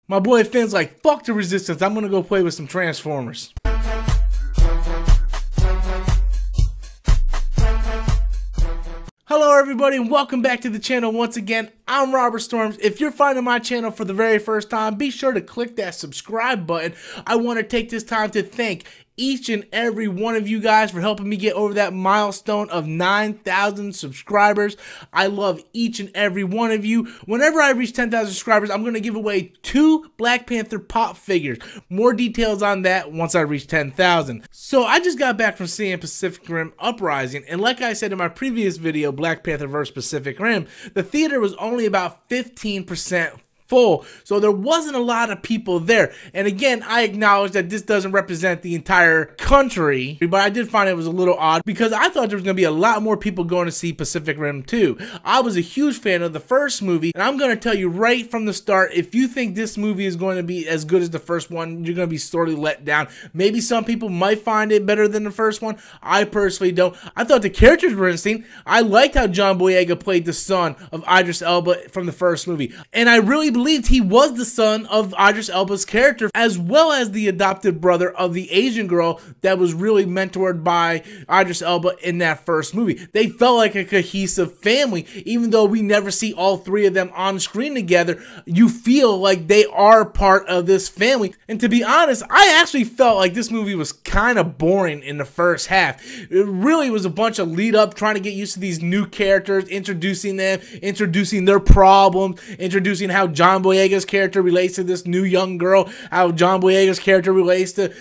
My boy Finn's like, fuck the Resistance, I'm gonna go play with some Transformers. Hello everybody and welcome back to the channel once again. I'm Robert Storms. If you're finding my channel for the very first time, be sure to click that subscribe button. I want to take this time to thank each and every one of you guys for helping me get over that milestone of 9,000 subscribers. I love each and every one of you. Whenever I reach 10,000 subscribers, I'm going to give away 2 Black Panther pop figures. More details on that once I reach 10,000. So I just got back from seeing Pacific Rim Uprising, and like I said in my previous video, Black Panther vs. Pacific Rim, the theater was only about 15% full, so there wasn't a lot of people there. And again, I acknowledge that this doesn't represent the entire country, but I did find it was a little odd because I thought there was going to be a lot more people going to see Pacific Rim 2. I was a huge fan of the first movie, and I'm going to tell you right from the start, if you think this movie is going to be as good as the first one, you're going to be sorely let down. Maybe some people might find it better than the first one. I personally don't. I thought the characters were interesting. I liked how John Boyega played the son of Idris Elba from the first movie, and I really believed he was the son of Idris Elba's character, as well as the adopted brother of the Asian girl that was really mentored by Idris Elba in that first movie. They felt like a cohesive family, even though we never see all 3 of them on screen together. You feel like they are part of this family. And to be honest, I actually felt like this movie was kind of boring in the first half. It really was a bunch of lead up, trying to get used to these new characters, introducing them, introducing their problems, introducing how John Boyega's character relates to this new young girl, how John Boyega's character relates to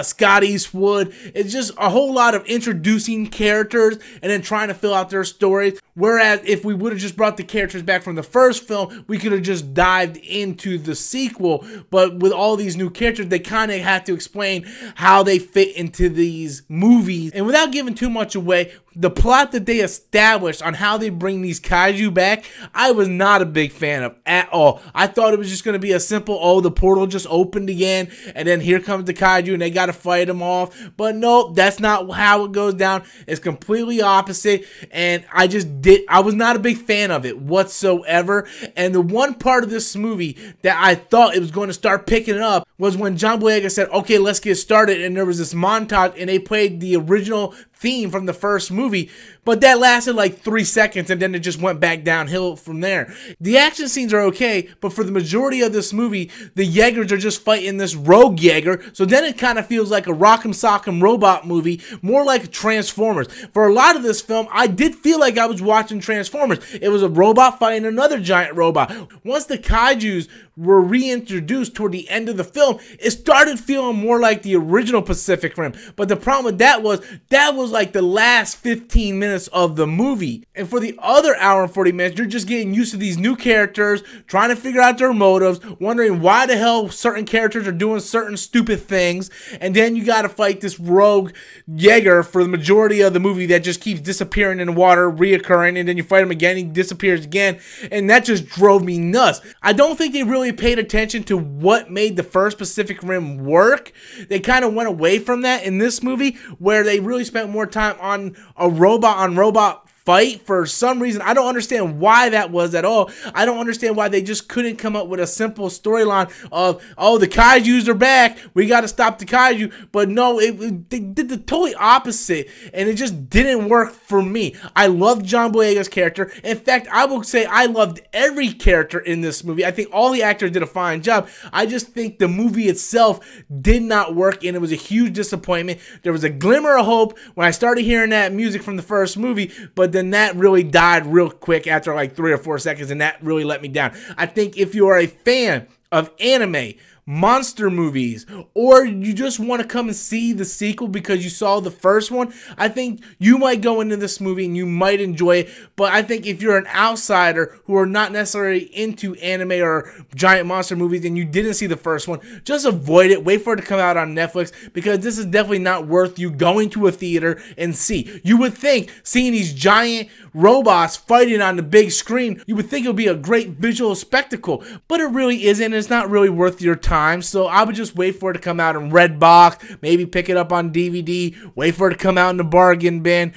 Scott Eastwood. It's just a whole lot of introducing characters and then trying to fill out their stories. Whereas if we would have just brought the characters back from the first film, we could have just dived into the sequel. But with all these new characters, they kind of had to explain how they fit into these movies. And without giving too much away, the plot that they established on how they bring these kaiju back, I was not a big fan of at all. I thought it was just going to be a simple, oh, the portal just opened again, and then here comes the kaiju, and they got to fight them off. But no, that's not how it goes down. It's completely opposite, and I was not a big fan of it whatsoever. And the one part of this movie that I thought it was going to start picking up was when John Boyega said, okay, let's get started, and there was this montage, and they played the original theme from the first movie, but that lasted like 3 seconds and then it just went back downhill from there. The action scenes are okay, but for the majority of this movie, the Jaegers are just fighting this rogue Jaeger, so then it kind of feels like a Rock'em Sock'em Robot movie, more like Transformers. For a lot of this film, I did feel like I was watching Transformers. It was a robot fighting another giant robot. Once the kaijus were reintroduced toward the end of the film, it started feeling more like the original Pacific Rim. But the problem with that was like the last 15 minutes of the movie. And for the other hour and 40 minutes, you're just getting used to these new characters, trying to figure out their motives, wondering why the hell certain characters are doing certain stupid things. And then you got to fight this rogue Jaeger for the majority of the movie that just keeps disappearing in the water, reoccurring, and then you fight him again, he disappears again. And that just drove me nuts. I don't think they really paid attention to what made the first Pacific Rim work. They kind of went away from that in this movie, where they really spent more time on a robot fight for some reason. I don't understand why that was at all. I don't understand why they just couldn't come up with a simple storyline of, oh, the kaijus are back, we got to stop the kaiju. But no, they did the totally opposite, and it just didn't work for me. I loved John Boyega's character. In fact, I will say I loved every character in this movie. I think all the actors did a fine job. I just think the movie itself did not work, and it was a huge disappointment. There was a glimmer of hope when I started hearing that music from the first movie, but then that really died real quick after like 3 or 4 seconds, and that really let me down. I think if you are a fan of anime, monster movies, or you just want to come and see the sequel because you saw the first one, I think you might go into this movie and you might enjoy it. But I think if you're an outsider who are not necessarily into anime or giant monster movies and you didn't see the first one, just avoid it. Wait for it to come out on Netflix, because this is definitely not worth you going to a theater and see. You would think seeing these giant robots fighting on the big screen, you would think it would be a great visual spectacle, but it really isn't. It's not really worth your time time, so I would just wait for it to come out in Redbox, maybe pick it up on DVD, wait for it to come out in the bargain bin.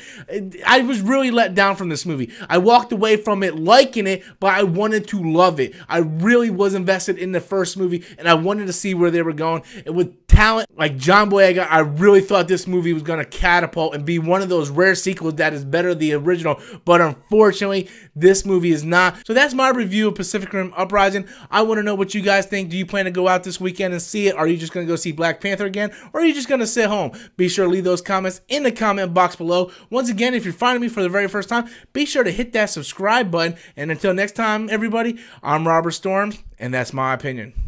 I was really let down from this movie. I walked away from it liking it, but I wanted to love it. I really was invested in the first movie, and I wanted to see where they were going. And with talent like John Boyega, I really thought this movie was going to catapult and be one of those rare sequels that is better than the original, but unfortunately, this movie is not. So that's my review of Pacific Rim Uprising. I want to know what you guys think. Do you plan to go out this weekend and see it? Are you just going to go see Black Panther again, or are you just going to sit home? Be sure to leave those comments in the comment box below. Once again, if you're finding me for the very first time, be sure to hit that subscribe button. And until next time, everybody, I'm Robert Storms, and that's my opinion.